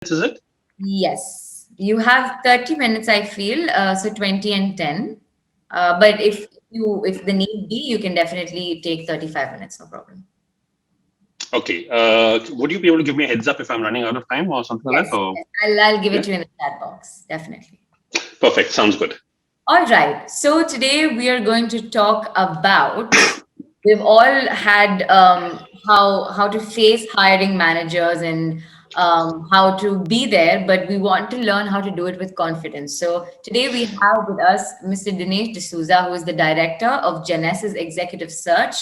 is it? Yes, you have 30 minutes, I feel, so 20 and 10. But if the need be, you can definitely take 35 minutes, no problem. Okay. Would you be able to give me a heads up if I'm running out of time or something like Yes, that? Or yes. I'll give it yeah, to you in the chat box, definitely. perfect. Sounds good. All right. So today we are going to talk about we've all had how to face hiring managers and how to be there, but we want to learn how to do it with confidence. So today we have with us Mr. Dinesh Dsouza, who is the director of Genesis Executive Search,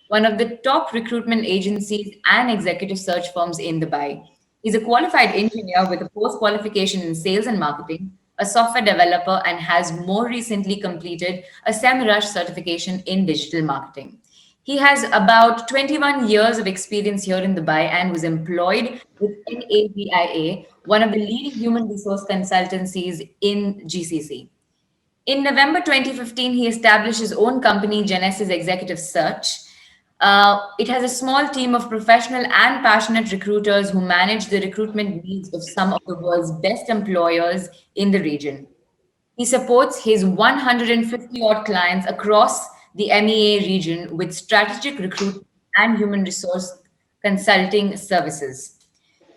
one of the top recruitment agencies and executive search firms in Dubai. He's a qualified engineer with a post qualification in sales and marketing, a software developer, and has more recently completed a SEMrush certification in digital marketing. He has about 21 years of experience here in Dubai and was employed with NAVIA, one of the leading human resource consultancies in GCC. In November 2015, he established his own company, Genesis Executive Search. It has a small team of professional and passionate recruiters who manage the recruitment needs of some of the world's best employers in the region. He supports his 150 odd clients across the MEA region with strategic recruitment and human resource consulting services.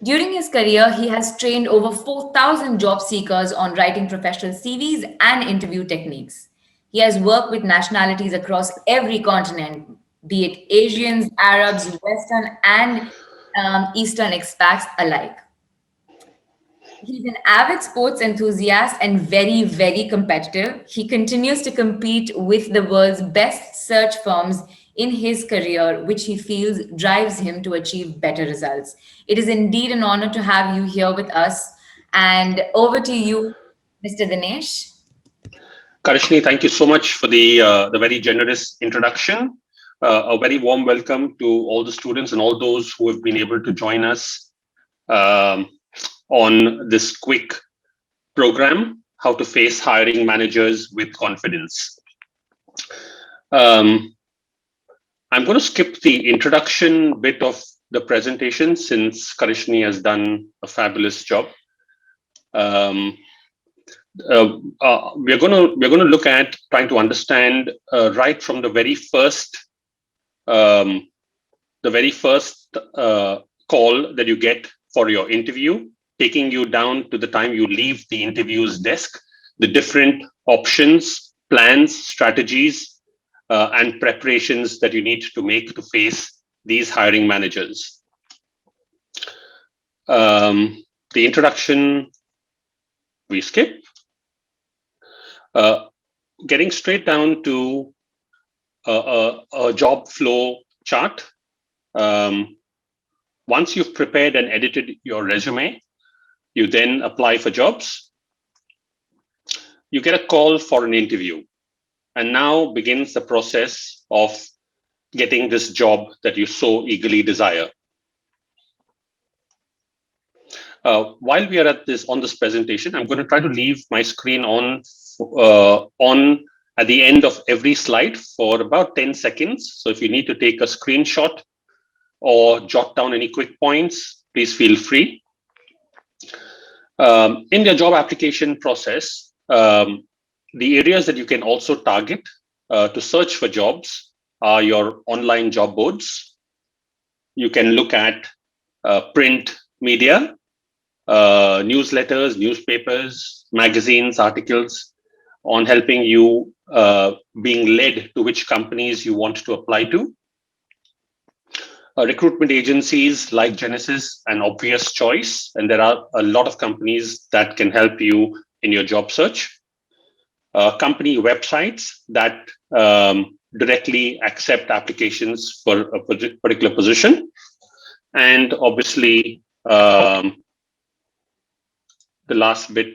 During his career, he has trained over 4,000 job seekers on writing professional CVs and interview techniques. He has worked with nationalities across every continent, be it Asians, Arabs, Western, and Eastern expats alike. He's an avid sports enthusiast and very, very competitive. He continues to compete with the world's best search firms in his career, which he feels drives him to achieve better results. It is indeed an honor to have you here with us. And over to you, Mr. Dinesh. Karishni, thank you so much for the very generous introduction. A very warm welcome to all the students and all those who have been able to join us um, on this quick program, How to Face Hiring Managers with Confidence. Um, I'm going to skip the introduction bit of the presentation since Karishni has done a fabulous job. Um, we're going to look at trying to understand right from um, the very first call that you get for your interview, taking you down to the time you leave the interview's desk, the different options, plans, strategies, and preparations that you need to make to face these hiring managers. The introduction we skip. Uh, Getting straight down to a job flow chart. Um, Once you've prepared and edited your resume, you then apply for jobs. You get a call for an interview. And now begins the process of getting this job that you so eagerly desire. While we are on this presentation, I'm going to try to leave my screen on at the end of every slide for about 10 seconds. So if you need to take a screenshot or jot down any quick points, please feel free. In your job application process, the areas that you can also target to search for jobs are your online job boards. You can look at print media, newsletters, newspapers, magazines, articles on helping you being led to which companies you want to apply to. Recruitment agencies like Genesis, an obvious choice, and there are a lot of companies that can help you in your job search. Company websites that directly accept applications for a particular position, and obviously the last bit.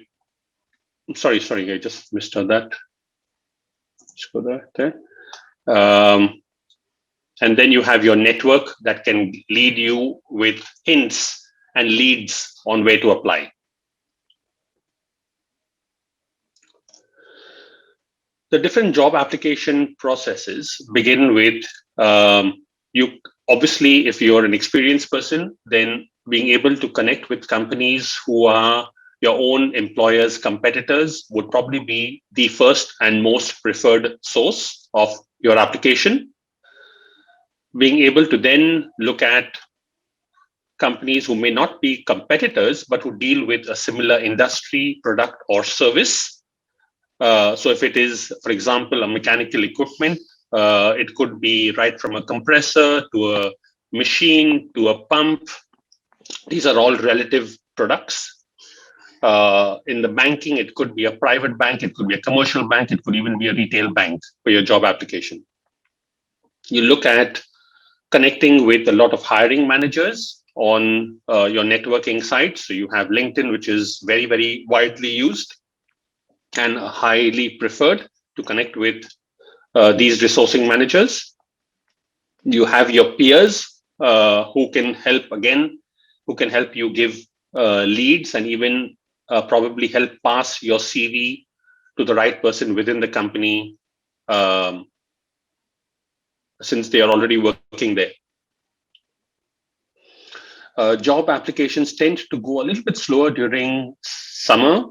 Sorry, I just missed that. Let's go there. And then you have your network that can lead you with hints and leads on where to apply. The different job application processes begin with you. Obviously, if you're an experienced person, then being able to connect with companies who are your own employers' competitors would probably be the first and most preferred source of your application. Being able to then look at companies who may not be competitors but who deal with a similar industry, product, or service. So, if it is, for example, a mechanical equipment, it could be right from a compressor to a machine to a pump. These are all relative products. In the banking, it could be a private bank, it could be a commercial bank, it could even be a retail bank for your job application. You look at connecting with a lot of hiring managers on your networking sites. So you have LinkedIn, which is very, very widely used and highly preferred to connect with these resourcing managers. You have your peers who can help again, who can help you give leads and even probably help pass your CV to the right person within the company, um, since they are already working there. Job applications tend to go a little bit slower during summer,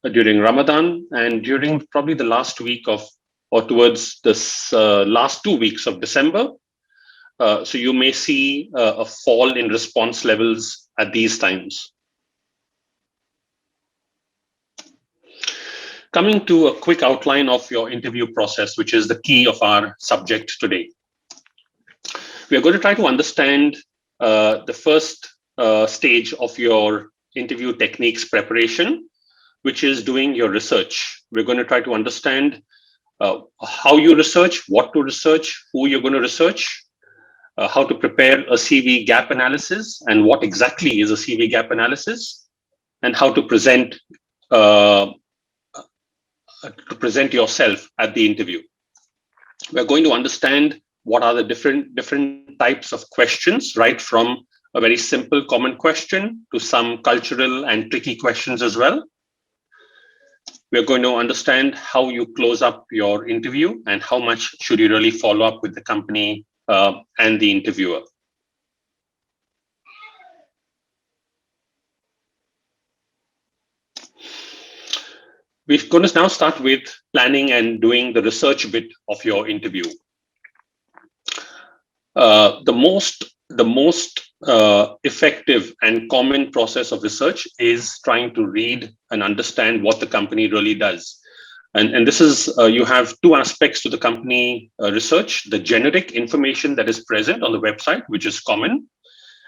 during Ramadan, and during probably the last week of, or towards this last 2 weeks of December. So you may see a fall in response levels at these times. Coming to a quick outline of your interview process, which is the key of our subject today. We are going to try to understand the first stage of your interview techniques preparation, which is doing your research. We're going to try to understand how you research, what to research, who you're going to research, how to prepare a CV gap analysis, and what exactly is a CV gap analysis, and how uh, to present yourself at the interview. We're going to understand what are the different types of questions, right from a very simple common question to some cultural and tricky questions as well. We're going to understand how you close up your interview and how much should you really follow up with the company and the interviewer. We're going to now start with planning and doing the research bit of your interview. The most effective and common process of research is trying to read and understand what the company really does. And this is, you have two aspects to the company research: the generic information that is present on the website, which is common,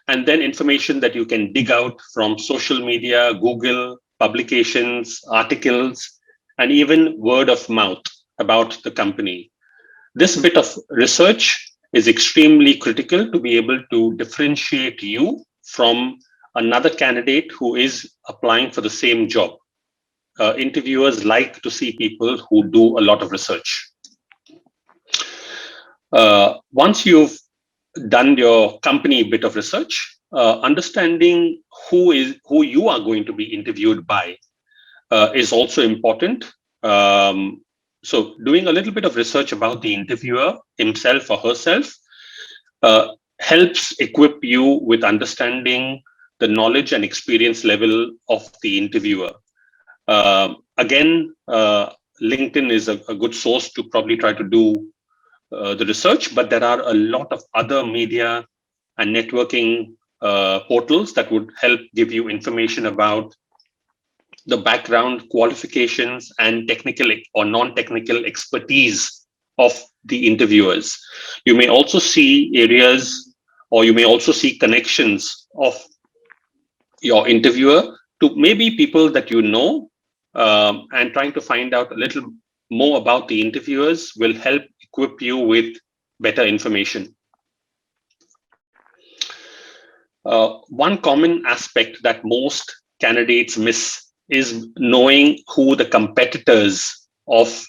and then information that you can dig out from social media, Google, publications, articles, and even word of mouth about the company. This bit of research is extremely critical to be able to differentiate you from another candidate who is applying for the same job. Interviewers like to see people who do a lot of research. Once you've done your company bit of research, understanding who you are going to be interviewed by is also important. So doing a little bit of research about the interviewer himself or herself helps equip you with understanding the knowledge and experience level of the interviewer. Again, LinkedIn is a good source to probably try to do the research, but there are a lot of other media and networking portals that would help give you information about the background, qualifications, and technical or non-technical expertise of the interviewers. You may also see areas, or you may also see connections of your interviewer to maybe people that you know, and trying to find out a little more about the interviewers will help equip you with better information. One common aspect that most candidates miss is knowing who the competitors of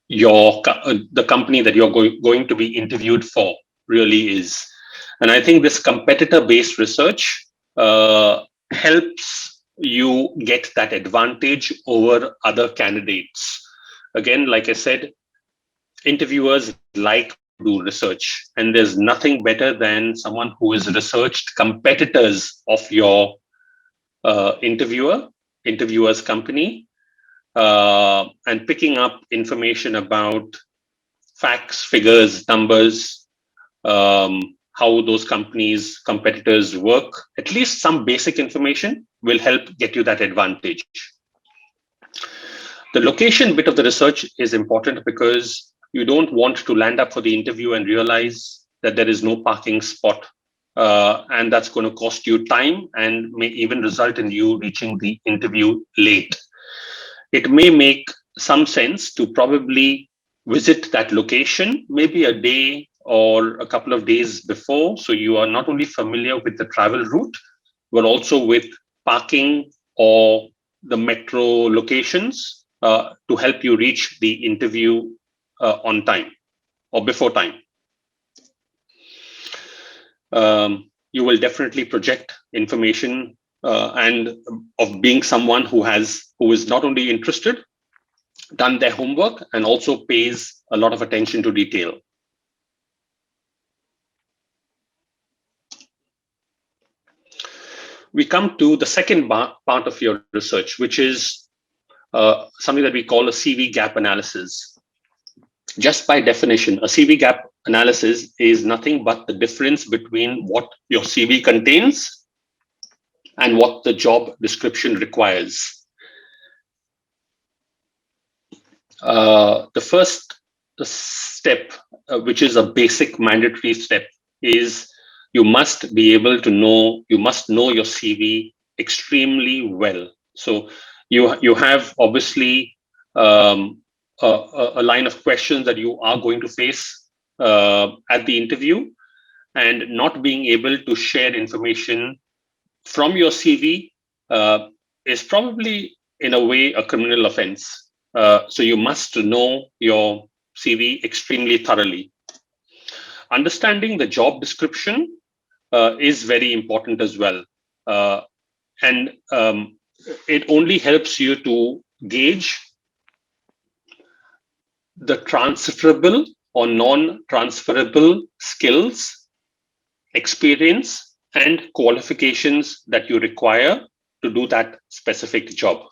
the company that you're going to be interviewed for really is. And I think this competitor-based research helps you get that advantage over other candidates. Again, like I said, interviewers like do research. And there's nothing better than someone who has researched competitors of your interviewer's company, and picking up information about facts, figures, numbers, how those competitors work. At least some basic information will help get you that advantage. The location bit of the research is important because you don't want to land up for the interview and realize that there is no parking spot. And that's going to cost you time and may even result in you reaching the interview late. It may make some sense to probably visit that location maybe a day or a couple of days before. So you are not only familiar with the travel route, but also with parking or the metro locations to help you reach the interview on time or before time. You will definitely project information and of being someone who is not only interested, done their homework, and also pays a lot of attention to detail. We come to the second part of your research, which is something that we call a CV gap analysis. Just by definition, a CV gap analysis is nothing but the difference between what your CV contains and what the job description requires. The first step, which is a basic mandatory step, is you must know your CV extremely well. So you have obviously a line of questions that you are going to face at the interview, and not being able to share information from your CV is probably in a way a criminal offense. So you must know your CV extremely thoroughly. Understanding the job description is very important as well. And it only helps you to gauge the transferable or non-transferable skills, experience, and qualifications that you require to do that specific job.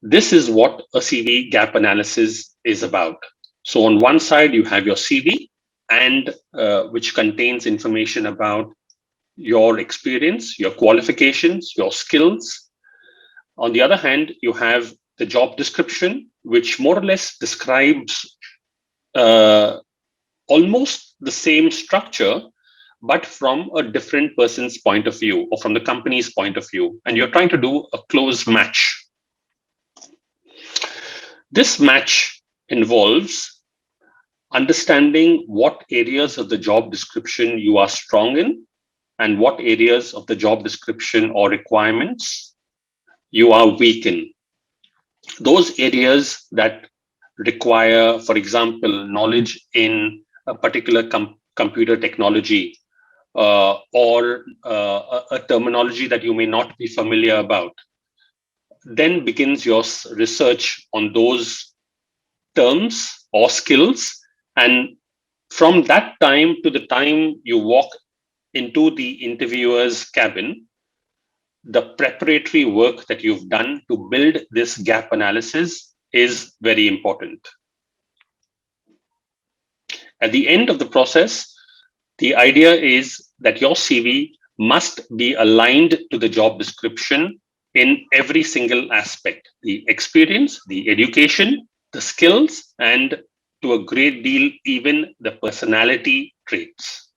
This is what a CV gap analysis is about. So on one side, you have your CV, and which contains information about your experience, your qualifications, your skills. On the other hand, you have the job description, which more or less describes almost the same structure, but from a different person's point of view or from the company's point of view. And you're trying to do a close match. This match involves understanding what areas of the job description you are strong in and what areas of the job description or requirements you are weak in. Those areas that require, for example, knowledge in a particular computer technology or a terminology that you may not be familiar about, then begins your research on those terms or skills. And from that time to the time you walk into the interviewer's cabin, the preparatory work that you've done to build this gap analysis is very important. At the end of the process, the idea is that your CV must be aligned to the job description in every single aspect: the experience, the education, the skills, and to a great deal, even the personality traits.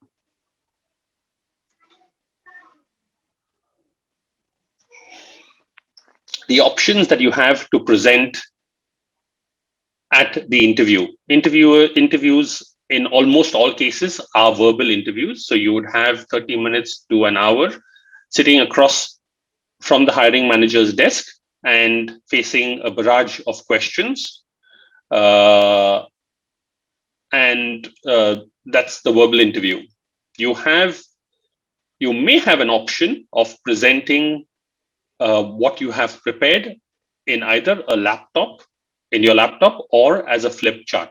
The options that you have to present at the interviews in almost all cases are verbal interviews. So you would have 30 minutes to an hour sitting across from the hiring manager's desk and facing a barrage of questions. And that's the verbal interview. You may have an option of presenting what you have prepared in either in your laptop or as a flip chart.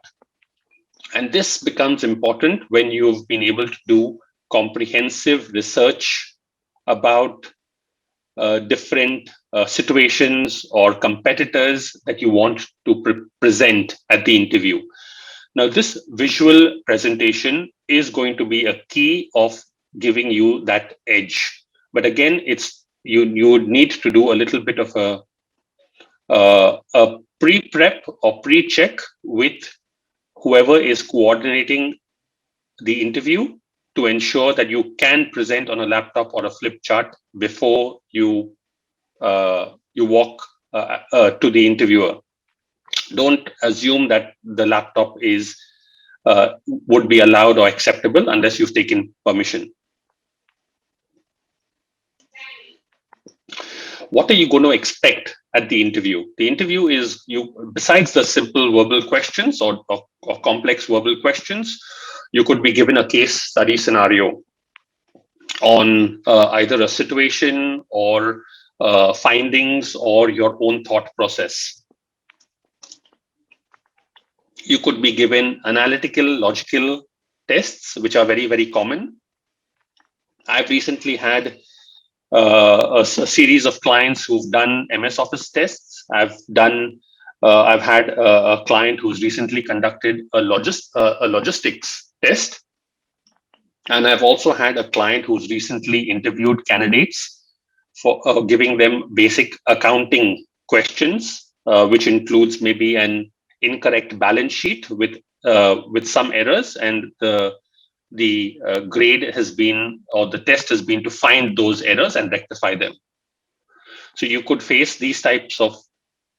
And this becomes important when you've been able to do comprehensive research about different situations or competitors that you want to present at the interview. Now, this visual presentation is going to be a key of giving you that edge. But again, it's you would need to do a little bit of a pre-prep or pre-check with whoever is coordinating the interview to ensure that you can present on a laptop or a flip chart before you walk to the interviewer. Don't assume that the laptop is would be allowed or acceptable unless you've taken permission. What are you going to expect at the interview? The interview is you, besides the simple verbal questions or complex verbal questions, you could be given a case study scenario on either a situation or findings or your own thought process. You could be given analytical, logical tests, which are very, very common. I've recently had a series of clients who've done MS Office tests. I've had a client who's recently conducted a logistics test, and I've also had a client who's recently interviewed candidates for giving them basic accounting questions, which includes maybe an incorrect balance sheet with some errors, and the grade has been, or the test has been, to find those errors and rectify them. So you could face these types of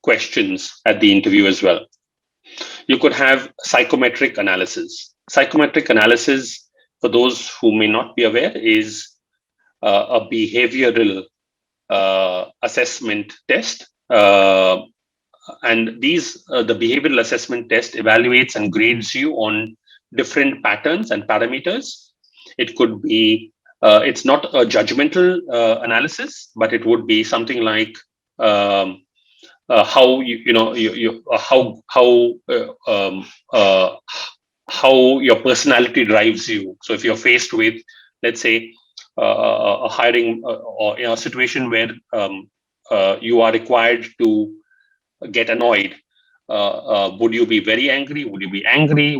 questions at the interview as well. You could have psychometric analysis. Psychometric analysis, for those who may not be aware, is a behavioral assessment test. And the behavioral assessment test evaluates and grades you on different patterns and parameters. It could be, it's not a judgmental analysis, but it would be something like how how your personality drives you. So if you're faced with, let's say, a hiring or in a situation where you are required to get annoyed, would you be very angry? Would you be angry?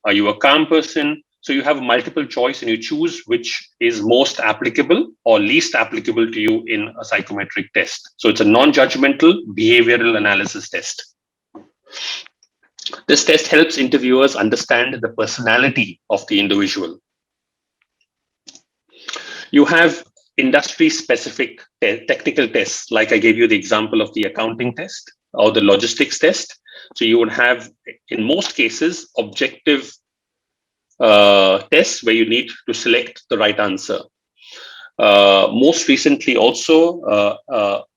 Are you a calm person? So you have multiple choice and you choose which is most applicable or least applicable to you in a psychometric test. So it's a non-judgmental behavioral analysis test. This test helps interviewers understand the personality of the individual. You have industry specific technical tests, like I gave you the example of the accounting test or the logistics test. So you would have, in most cases, objective tests where you need to select the right answer. Most recently, also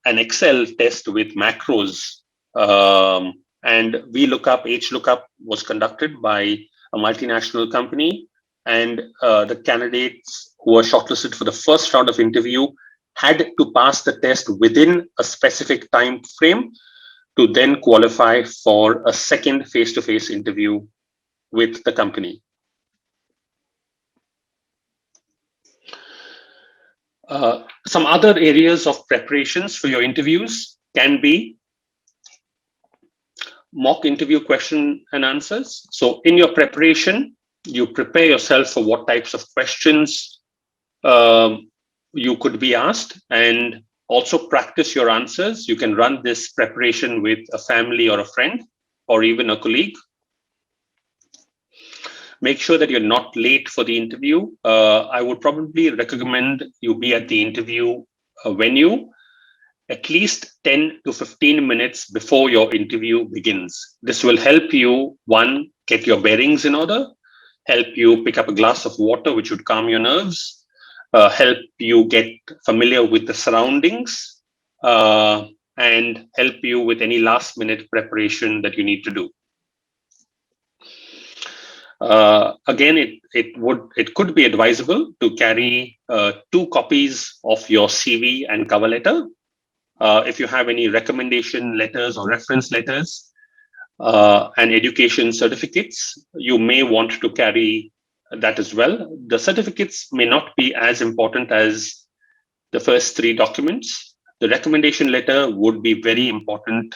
an Excel test with macros, and HLOOKUP was conducted by a multinational company, and the candidates who were shortlisted for the first round of interview had to pass the test within a specific time frame to then qualify for a second face-to-face interview with the company. Some other areas of preparations for your interviews can be mock interview question and answers. So in your preparation, you prepare yourself for what types of questions you could be asked, and also practice your answers. You can run this preparation with a family or a friend or even a colleague. Make sure that you're not late for the interview. I would probably recommend you be at the interview venue at least 10 to 15 minutes before your interview begins. This will help you, one, get your bearings in order, help you pick up a glass of water, which would calm your nerves, help you get familiar with the surroundings, and help you with any last minute preparation that you need to do. Again, it could be advisable to carry 2 copies of your CV and cover letter. If you have any recommendation letters or reference letters, and education certificates. You may want to carry that as well. The certificates may not be as important as the first three documents. The recommendation letter would be very important,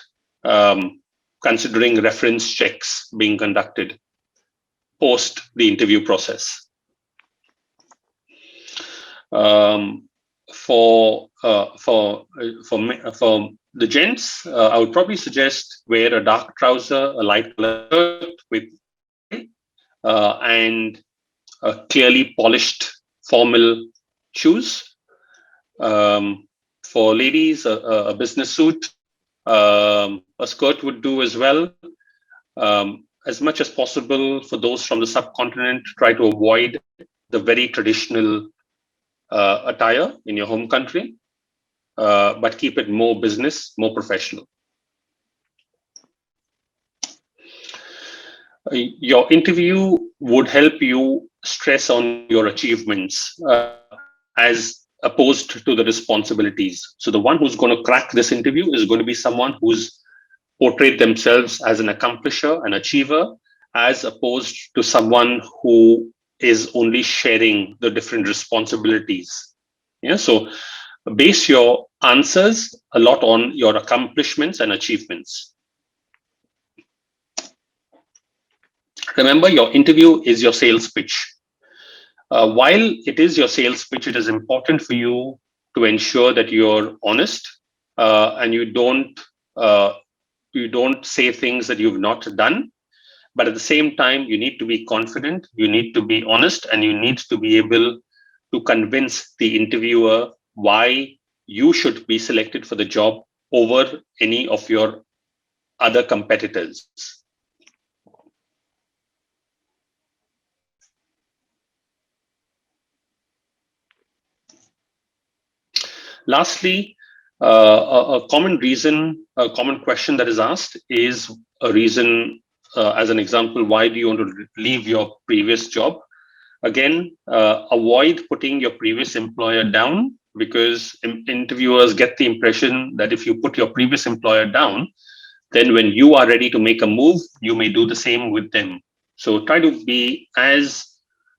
considering reference checks being conducted post the interview process. Um, for the gents, I would probably suggest wear a dark trouser, a light colored shirt with tie, and clearly polished formal shoes. For ladies, a business suit, a skirt would do as well. As much as possible, for those from the subcontinent, try to avoid the very traditional attire in your home country, but keep it more business, more professional. Your interview would help you stress on your achievements as opposed to the responsibilities. So the one who's going to crack this interview is going to be someone who's portrayed themselves as an accomplisher, an achiever, as opposed to someone who is only sharing the different responsibilities. Yeah, so base your answers a lot on your accomplishments and achievements. Remember, your interview is your sales pitch. While it is your sales pitch, it is important for you to ensure that you're honest, and uh, you don't say things that you've not done. But at the same time, you need to be confident, you need to be honest, and you need to be able to convince the interviewer why you should be selected for the job over any of your other competitors. Lastly, a common reason, a common question that is asked is a reason, as an example, why do you want to leave your previous job? Again, avoid putting your previous employer down, because interviewers get the impression that if you put your previous employer down, then when you are ready to make a move, you may do the same with them. So try to be as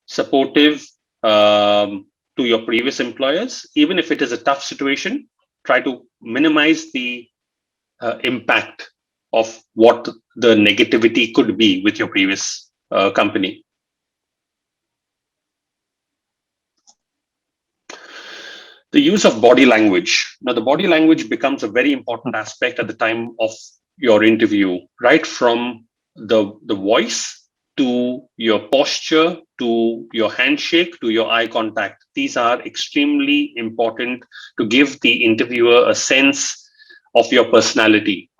supportive, to your previous employers. Even if it is a tough situation, try to minimize the impact of what the negativity could be with your previous company. The use of body language. Now, the body language becomes a very important aspect at the time of your interview, right from the voice to your posture to your handshake to your eye contact. These are extremely important to give the interviewer a sense of your personality.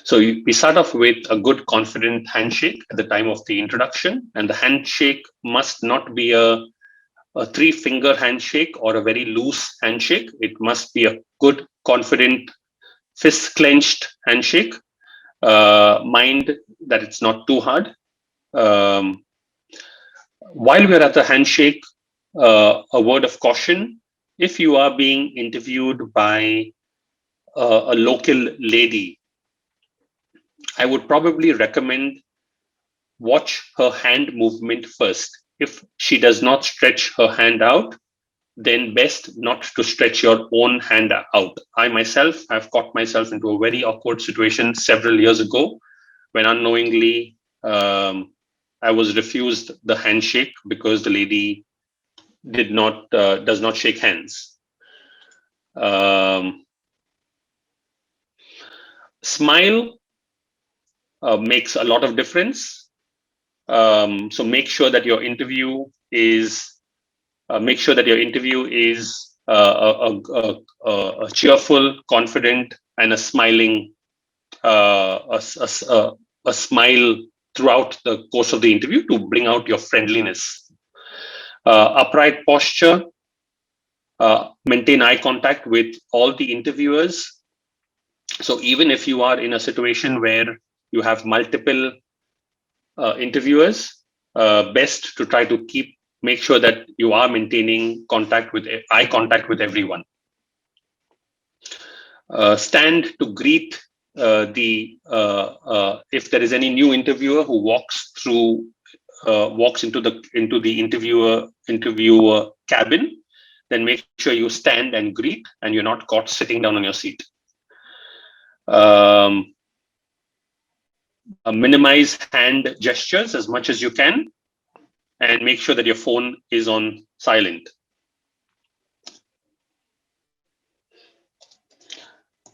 So we start off with a good, confident handshake at the time of the introduction, and the handshake must not be a three-finger handshake or a very loose handshake. It must be a good, confident, fist clenched handshake. Mind that it's not too hard. Um, while we're at the handshake, a word of caution: if you are being interviewed by a local lady, I would probably recommend watch her hand movement first. If she does not stretch her hand out, then best not to stretch your own hand out. I myself have got myself into a very awkward situation several years ago when unknowingly, I was refused the handshake because the lady did not does not shake hands. Um, Smile makes a lot of difference. So make sure that your interview is a cheerful, confident, and a smiling, a smile throughout the course of the interview to bring out your friendliness. Upright posture, maintain eye contact with all the interviewers. So even if you are in a situation where you have multiple interviewers, best to try to make sure that you are maintaining eye contact with everyone. Stand to greet if there is any new interviewer who walks into the interviewer cabin, then make sure you stand and greet, and you're not caught sitting down on your seat. Um, Minimize hand gestures as much as you can, and make sure that your phone is on silent.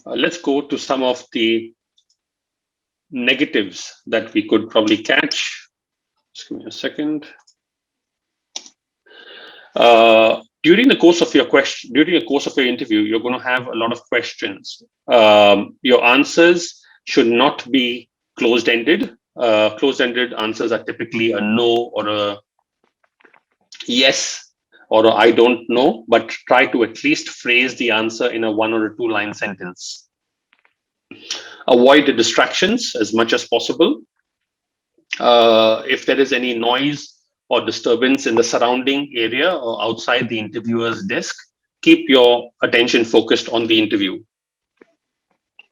Let's go to some of the negatives that we could probably catch. Just give me a second. During the course of your interview, you're going to have a lot of questions. Your answers should not be closed-ended. Closed-ended answers are typically a no or a yes or a I don't know, but try to at least phrase the answer in a 1 or 2 line sentence. Avoid the distractions as much as possible. If there is any noise or disturbance in the surrounding area or outside the interviewer's desk, keep your attention focused on the interview.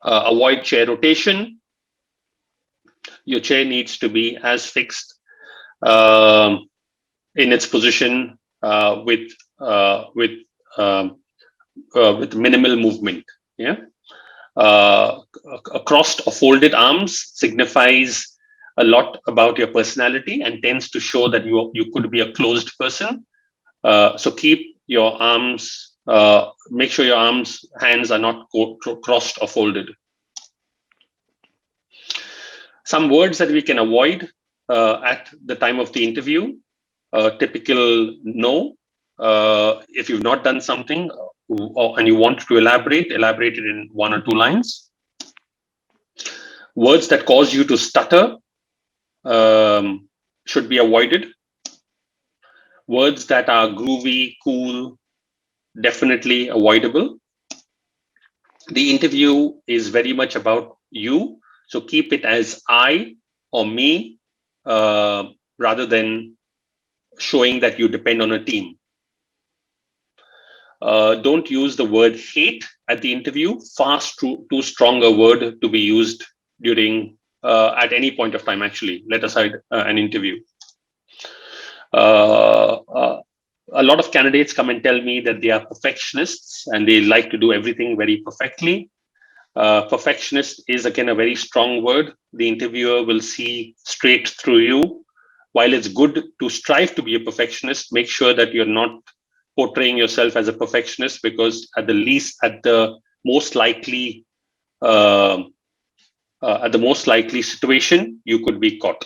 Avoid chair rotation. Your chair needs to be as fixed um, in its position with minimal movement. Yeah. Uh, Crossed or folded arms signifies a lot about your personality and tends to show that you could be a closed person. So keep your arms, make sure your hands are not crossed or folded. Some words that we can avoid at the time of the interview: typical no. If you've not done something and you want to elaborate it in 1 or 2 lines. Words that cause you to stutter should be avoided. Words that are groovy, cool, definitely avoidable. The interview is very much about you, so keep it as I or me, rather than showing that you depend on a team. Don't use the word hate at the interview. Far too strong a word to be used during at any point of time. Actually, let aside an interview. A lot of candidates come and tell me that they are perfectionists and they like to do everything very perfectly. Perfectionist is again a very strong word. The interviewer will see straight through you. While it's good to strive to be a perfectionist, make sure that you're not portraying yourself as a perfectionist, because at the most likely uh, situation, you could be caught.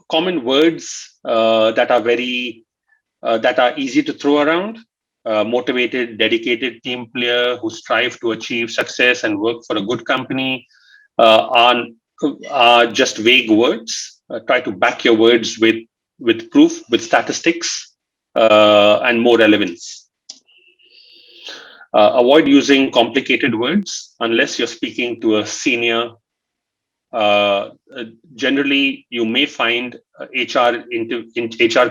Common words that are easy to throw around: motivated, dedicated team player who strive to achieve success and work for a good company, are just vague words. Try to back your words with proof, with statistics, and more relevance. Avoid using complicated words unless you're speaking to a senior. Generally, you may find HR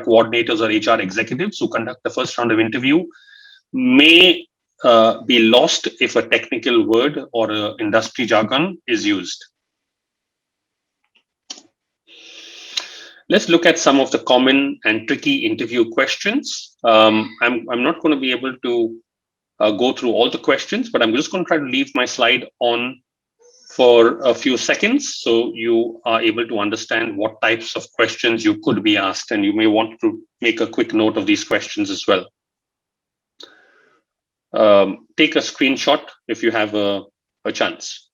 coordinators or HR executives who conduct the first round of interview may be lost if a technical word or industry jargon is used. Let's look at some of the common and tricky interview questions. I'm not going to be able to go through all the questions, but I'm just going to try to leave my slide on for a few seconds so you are able to understand what types of questions you could be asked, and you may want to make a quick note of these questions as well. Take a screenshot if you have a chance.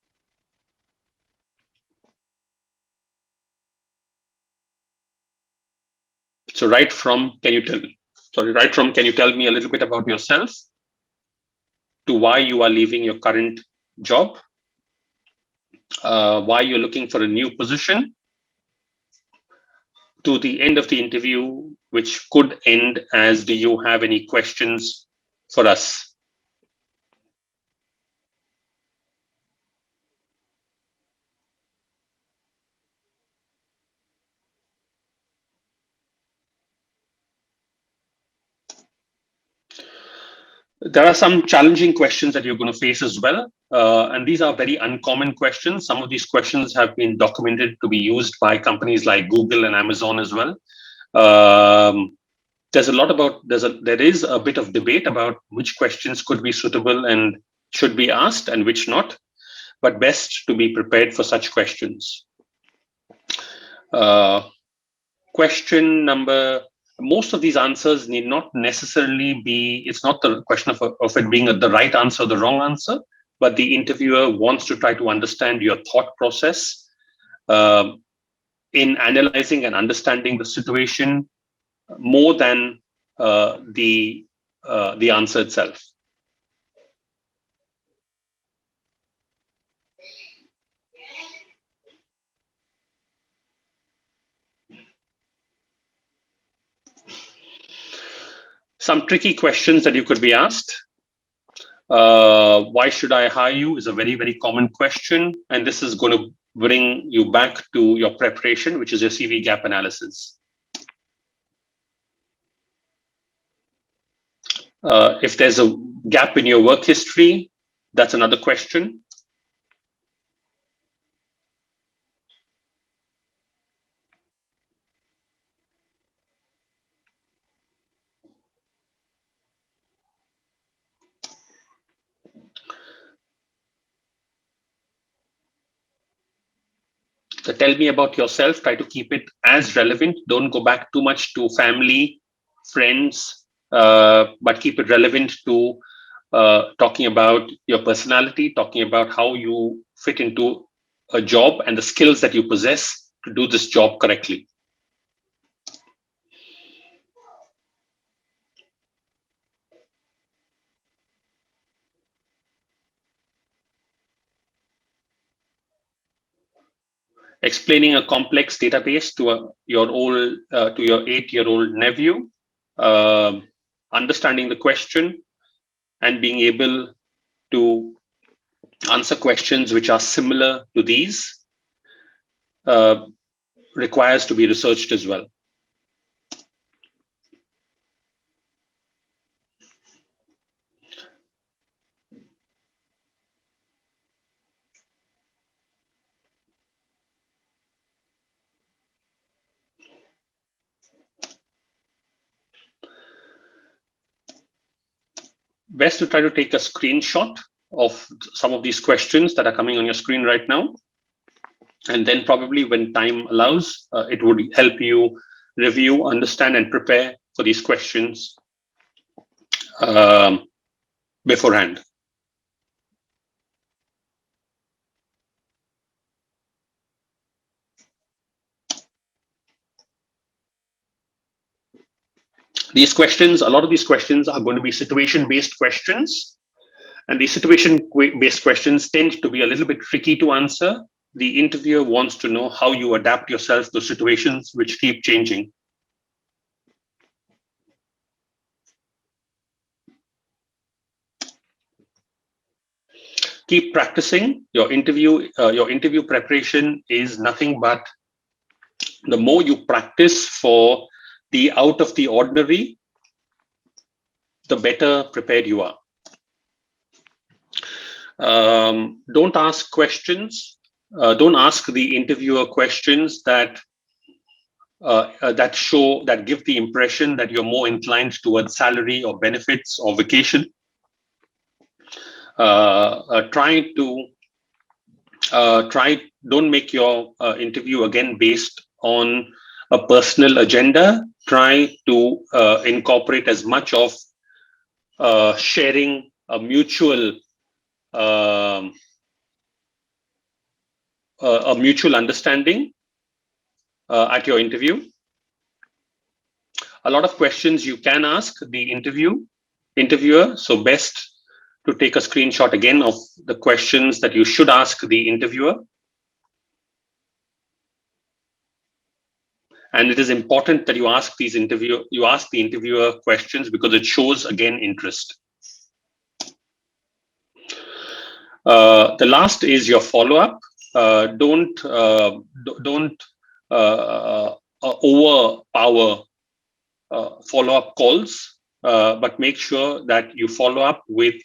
So right from can you tell me a little bit about yourself, to why you are leaving your current job, why you're looking for a new position, to the end of the interview, which could end as, do you have any questions for us? There are some challenging questions that you're going to face as well. And these are very uncommon questions. Some of these questions have been documented to be used by companies like Google and Amazon as well. Um, there is a bit of debate about which questions could be suitable and should be asked and which not, but best to be prepared for such questions. Uh, Question number, most of these answers need not necessarily be, it's not the question of it being the right answer or the wrong answer, but the interviewer wants to try to understand your thought process um, in analyzing and understanding the situation more than the answer itself. Some tricky questions that you could be asked. Why should I hire you is a very, very common question. And this is going to bring you back to your preparation, which is your CV gap analysis. If there's a gap in your work history, that's another question. So tell me about yourself. Try to keep it as relevant. Don't go back too much to family, friends, but keep it relevant to talking about your personality, talking about how you fit into a job and the skills that you possess to do this job correctly. Explaining a complex database to your 8-year-old nephew, uh, understanding the question and being able to answer questions which are similar to these uh, requires to be researched as well. Best to try to take a screenshot of some of these questions that are coming on your screen right now, and then probably when time allows, it would help you review, understand, and prepare for these questions um, beforehand. These questions, a lot of these questions are going to be situation based questions. And these situation based questions tend to be a little bit tricky to answer. The interviewer wants to know how you adapt yourself to situations which keep changing. Keep practicing your interview. Your interview preparation is nothing but the more you practice for the out of the ordinary, the better prepared you are. Don't ask questions. Don't ask the interviewer questions that give the impression that you're more inclined towards salary or benefits or vacation. Try to try. Don't make your interview again based on a personal agenda. Try to incorporate as much of sharing um, a mutual understanding at your interview. A lot of questions you can ask the interviewer. So best to take a screenshot again of the questions that you should ask the interviewer. And it is important that you ask the interviewer questions because it shows again interest. The last is your follow-up. Don't overpower follow-up calls. but make sure that you follow up with,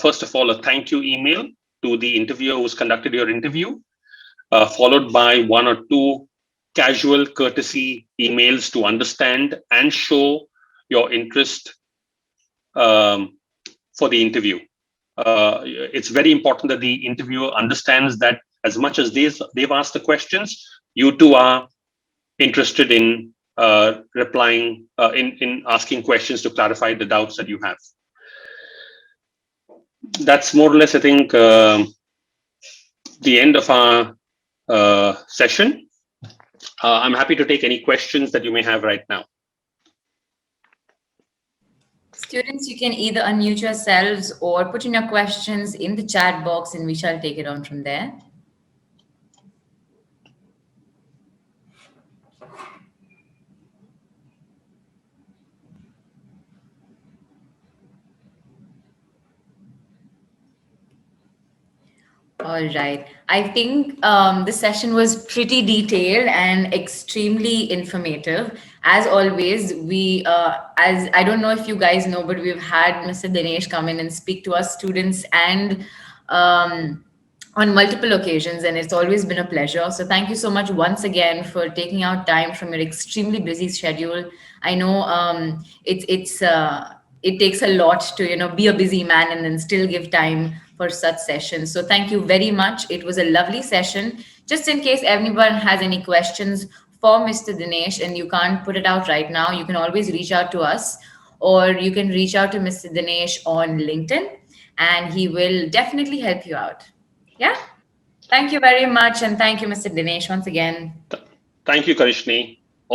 first of all, a thank you email to the interviewer who's conducted your interview, followed by one or two casual courtesy emails to understand and show your interest um, for the interview. It's very important that the interviewer understands that as much as they've asked the questions, you too are interested in replying, in asking questions to clarify the doubts that you have. That's more or less, I think, the end of our session. I'm happy to take any questions that you may have right now. Students, you can either unmute yourselves or put in your questions in the chat box and we shall take it on from there. All right. I think the session was pretty detailed and extremely informative. As always, as I don't know if you guys know, but we've had Mr. Dinesh come in and speak to us students and um, on multiple occasions, and it's always been a pleasure. So thank you so much once again for taking out time from your extremely busy schedule. I know it takes a lot to be a busy man and then still give time for such sessions. So thank you very much. It was a lovely session. Just in case anyone has any questions for Mr. Dinesh and you can't put it out right now, you can always reach out to us or you can reach out to Mr. Dinesh on LinkedIn and he will definitely help you out. Yeah. Thank you very much. And thank you, Mr. Dinesh, once again. Thank you, Karishni.